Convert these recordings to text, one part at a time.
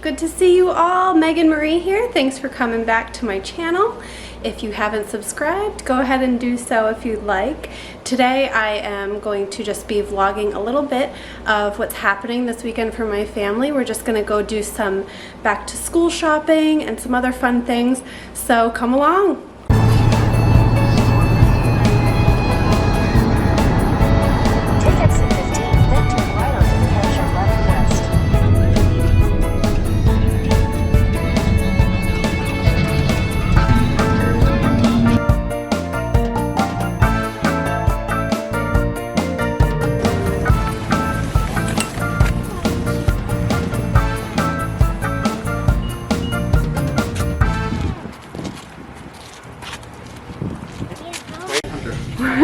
Good to see you all. Megan Marie here. Thanks for coming back to my channel. If you haven't subscribed, go ahead and do so if you'd like. Today I am going to just be vlogging a little bit of what's happening this weekend for my family. We're just gonna go do some back to school shopping and some other fun things. So come along.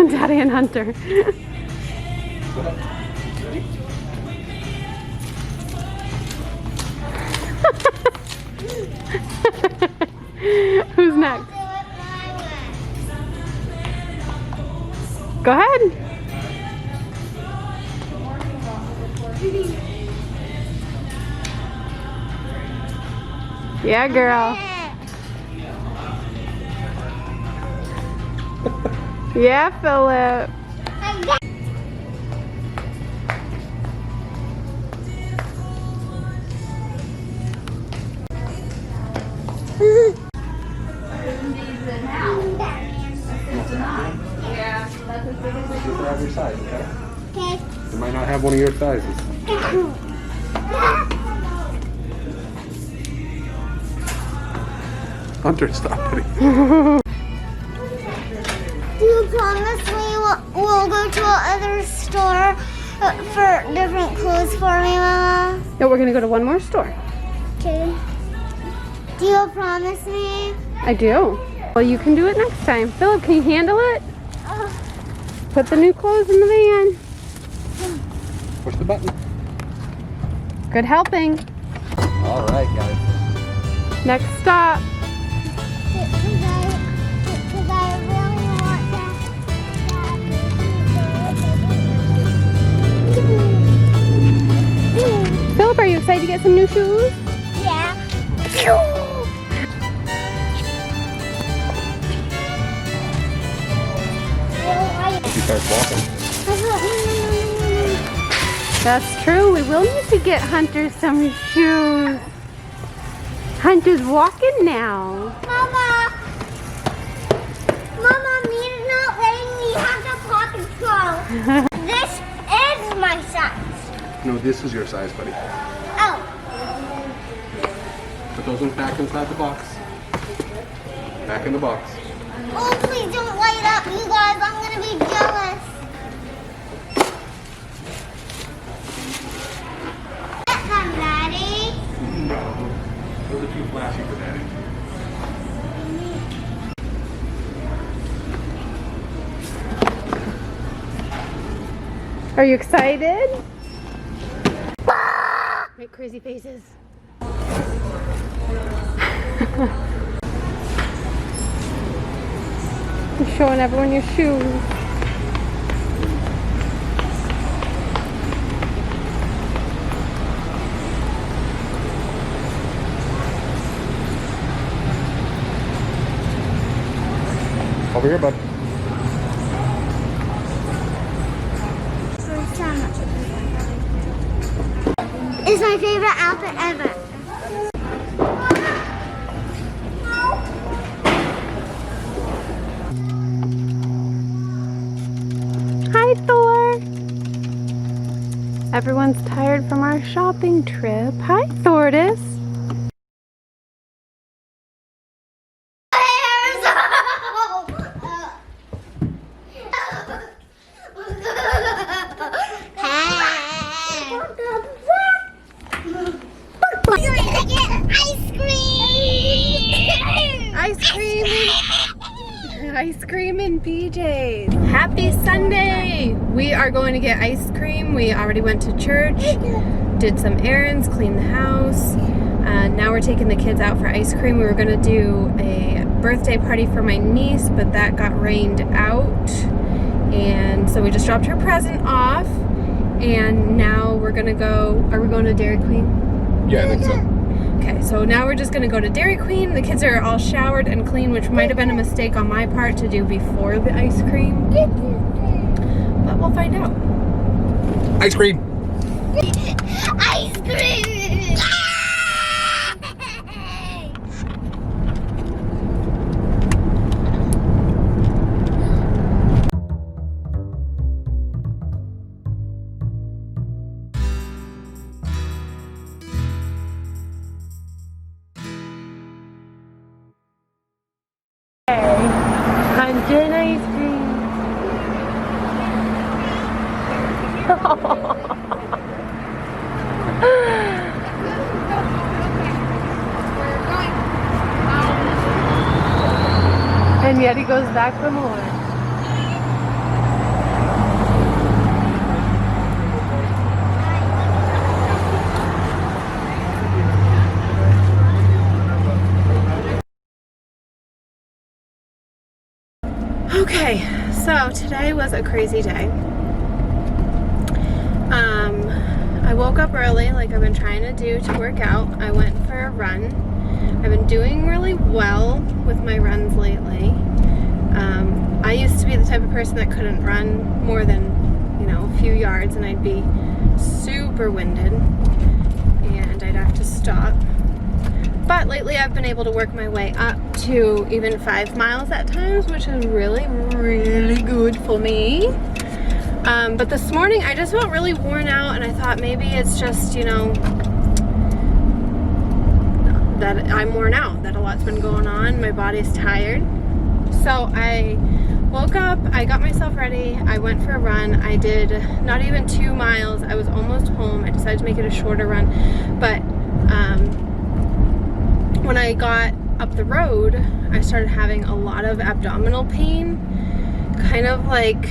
Daddy and Hunter. Who's next? Go ahead. Yeah, girl. Yeah, Philip. Have your size, okay? Okay. You might not have one of your sizes. Hunter, stop it. Do you promise we'll go to another store for different clothes for me, Mama? No, we're gonna go to one more store. Okay. Do you promise me? I do. Well, you can do it next time. Philip, can you handle it? Put the new clothes in the van. Push the button. Good helping. All right, guys. Next stop. Because I really want that. Philip, are you excited to get some new shoes? Yeah. She starts walking. That's true. We will need to get Hunter some shoes. Hunter's walking now. Mama, Me's not letting me have the paw control. This is my size. No, this is your size, buddy. Oh. Put those ones back inside the box. Back in the box. Oh, please don't light up, you guys. I'm gonna be jealous. Get them, Daddy. No. Those are too flashy for Daddy. Are you excited? Make crazy faces. You're showing everyone your shoes. Over here, bud. It's my favorite outfit ever. Hi, Thor. Everyone's tired from our shopping trip. Hi, Thordis. Ice cream and BJ's. Happy Sunday! We are going to get ice cream. We already went to church, did some errands, cleaned the house. Now we're taking the kids out for ice cream. We were going to do a birthday party for my niece, but that got rained out. And so we just dropped her present off. And now we're going to go, are we going to Dairy Queen? Yeah, I think so. Okay, so now we're just gonna go to Dairy Queen. The kids are all showered and clean, which might have been a mistake on my part to do before the ice cream. But we'll find out. Ice cream. Ice cream! London ice cream. And yet he goes back for more. Okay, so today was a crazy day. I woke up early like I've been trying to do to work out. I went for a run. I've been doing really well with my runs lately. I used to be the type of person that couldn't run more than, you know, a few yards and I'd be super winded and I'd have to stop. But lately I've been able to work my way up to even 5 miles at times, which is really, really good for me. But this morning I just felt really worn out and I thought maybe it's just, you know, that I'm worn out, that a lot's been going on, my body's tired. So I woke up, I got myself ready, I went for a run. I did not even 2 miles, I was almost home. I decided to make it a shorter run, but when I got up the road, I started having a lot of abdominal pain, kind of like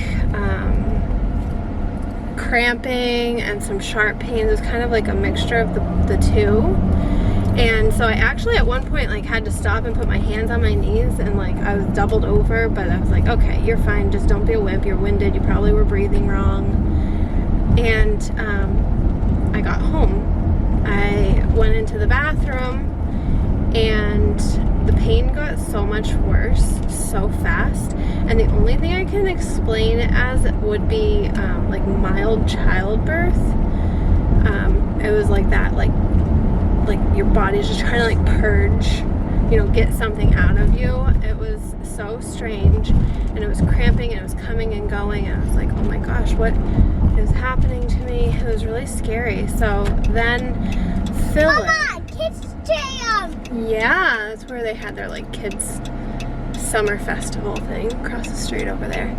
cramping and some sharp pains. It was kind of like a mixture of the two. And so I actually at one point like had to stop and put my hands on my knees and like I was doubled over, but I was like, okay, you're fine, just don't be a wimp, you're winded, you probably were breathing wrong. And I got home. I went into the bathroom and the pain got so much worse so fast, and the only thing I can explain it as would be like mild childbirth. It was like that, like your body's just trying to like purge, you know, get something out of you. It was so strange, and it was cramping and it was coming and going, and I was like, oh my gosh, what is happening to me? It was really scary. So then Philip, Mama, kids jam. yeah, that's where they had their like kids summer festival thing across the street over there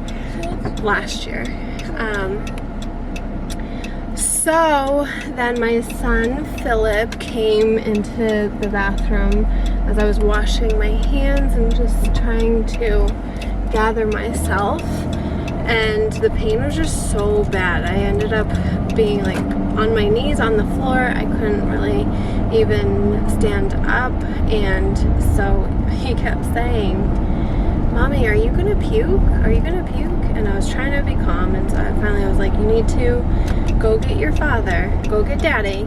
last year. So then my son Philip came into the bathroom as I was washing my hands and just trying to gather myself, and the pain was just so bad. I ended up being like on my knees on the floor. I couldn't really even stand up, and so he kept saying, Mommy, are you gonna puke? Are you gonna puke? And I was trying to be calm, and so finally I was like, you need to go get your father, go get Daddy.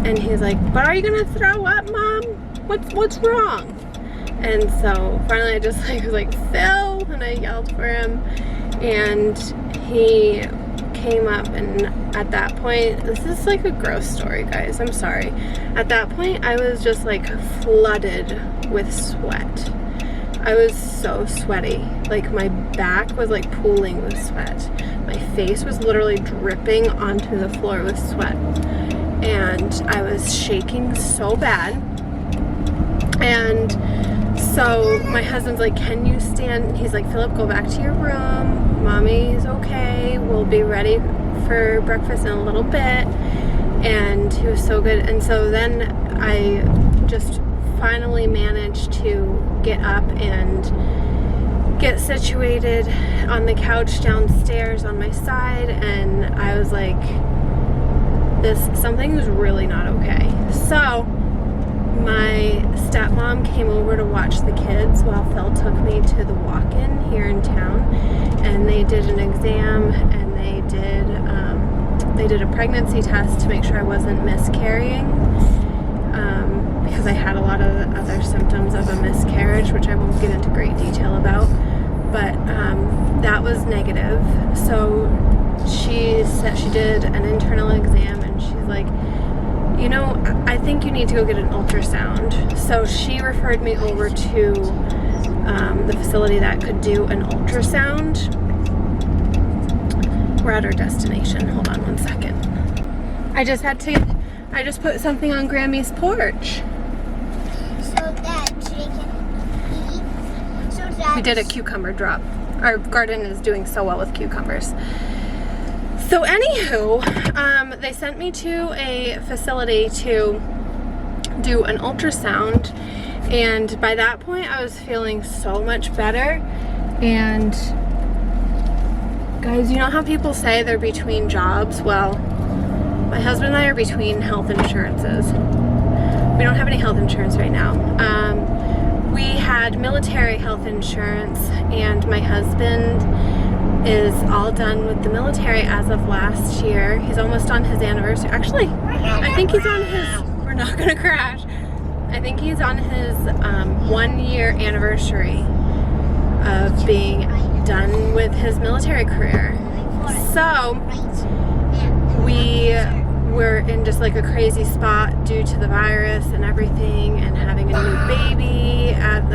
And he's like, but are you gonna throw up, Mom? What's wrong? And so finally I just like was like, Phil, and I yelled for him, and he came up, and at that point, this is like a gross story, guys, I'm sorry. At that point I was just like flooded with sweat. I was so sweaty. Like my back was like pooling with sweat. My face was literally dripping onto the floor with sweat. And I was shaking so bad. And so my husband's like, can you stand? He's like, Philip, go back to your room. Mommy's okay. We'll be ready for breakfast in a little bit. And he was so good. And so then I just finally managed to get up and get situated on the couch downstairs on my side, and I was like, something is really not okay. So my stepmom came over to watch the kids while Phil took me to the walk-in here in town, and they did an exam, and they did a pregnancy test to make sure I wasn't miscarrying. because I had a lot of the other symptoms of a miscarriage, which I won't get into great detail about, but that was negative. So she said she did an internal exam, and she's like, you know, I think you need to go get an ultrasound. So she referred me over to the facility that could do an ultrasound. We're at our destination. Hold on one second. I just put something on Grammy's porch. So that she can eat. So that We did a cucumber drop. Our garden is doing so well with cucumbers. So anywho, they sent me to a facility to do an ultrasound, and by that point I was feeling so much better. And guys, you know how people say they're between jobs? Well, my husband and I are between health insurances. We don't have any health insurance right now. We had military health insurance, and my husband is all done with the military as of last year. He's almost on his anniversary. Actually, I think he's on his, we're not gonna crash. I think he's on his 1 year anniversary of being done with his military career. So we were in just like a crazy spot due to the virus and everything, and having a new baby at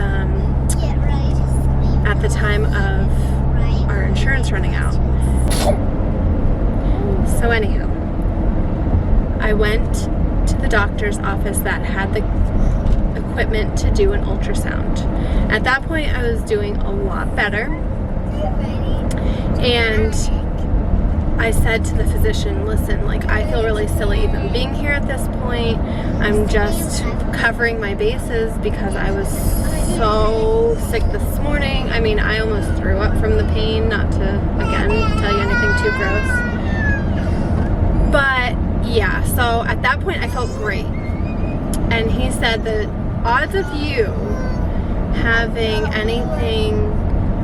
the time of our insurance running out. So anywho, I went to the doctor's office that had the equipment to do an ultrasound. At that point I was doing a lot better, and I said to the physician, listen, like, I feel really silly even being here at this point. I'm just covering my bases because I was so sick this morning. I mean, I almost threw up from the pain, not to, again, tell you anything too gross. But yeah, so at that point I felt great. And he said the odds of you having anything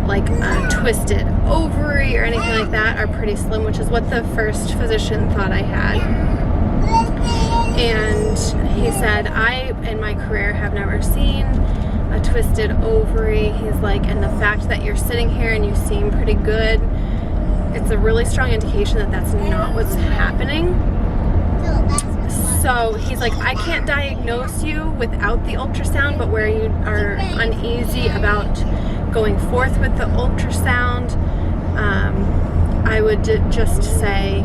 like a twisted ovary or anything like that are pretty slim, which is what the first physician thought I had. And he said, I in my career have never seen a twisted ovary. He's like, and the fact that you're sitting here and you seem pretty good, it's a really strong indication that that's not what's happening. So he's like, I can't diagnose you without the ultrasound, but where you are uneasy about going forth with the ultrasound, I would just say,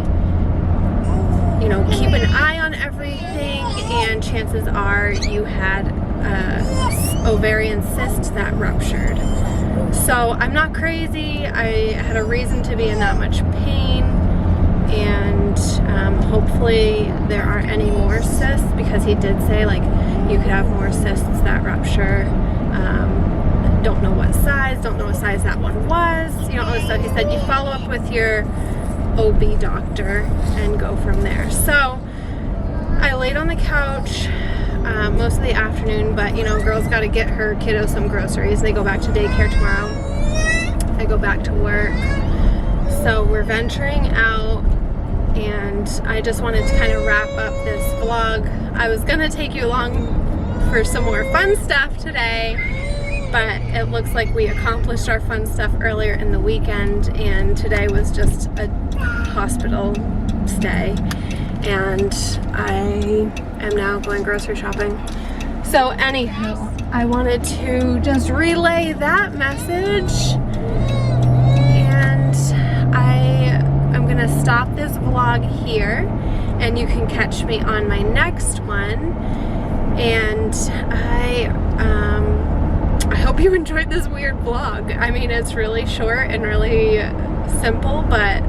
you know, keep an eye on everything, and chances are you had a ovarian cyst that ruptured. So I'm not crazy. I had a reason to be in that much pain, and hopefully there aren't any more cysts, because he did say like you could have more cysts that rupture. Don't know what size, don't know what size that one was, you know, all this stuff. He said you follow up with your OB doctor and go from there. So I laid on the couch most of the afternoon, but you know, girl's got to get her kiddo some groceries. They go back to daycare tomorrow. I go back to work. So we're venturing out, and I just wanted to kind of wrap up this vlog. I was gonna take you along for some more fun stuff today, but it looks like we accomplished our fun stuff earlier in the weekend, and today was just a hospital stay, and I am now going grocery shopping. So anywho, I wanted to just relay that message, and I'm gonna stop this vlog here, and you can catch me on my next one. And I hope you enjoyed this weird vlog. I mean, it's really short and really simple, but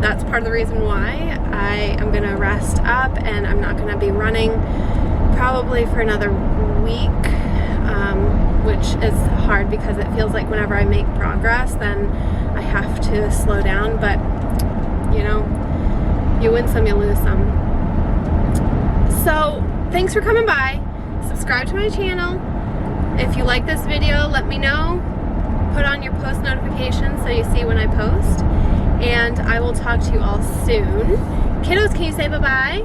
that's part of the reason why. I am gonna rest up, and I'm not gonna be running probably for another week, which is hard because it feels like whenever I make progress, then I have to slow down. But you know, you win some, you lose some. So thanks for coming by. Subscribe to my channel. If you like this video, let me know. Put on your post notifications so you see when I post. And I will talk to you all soon. Kiddos, can you say bye-bye?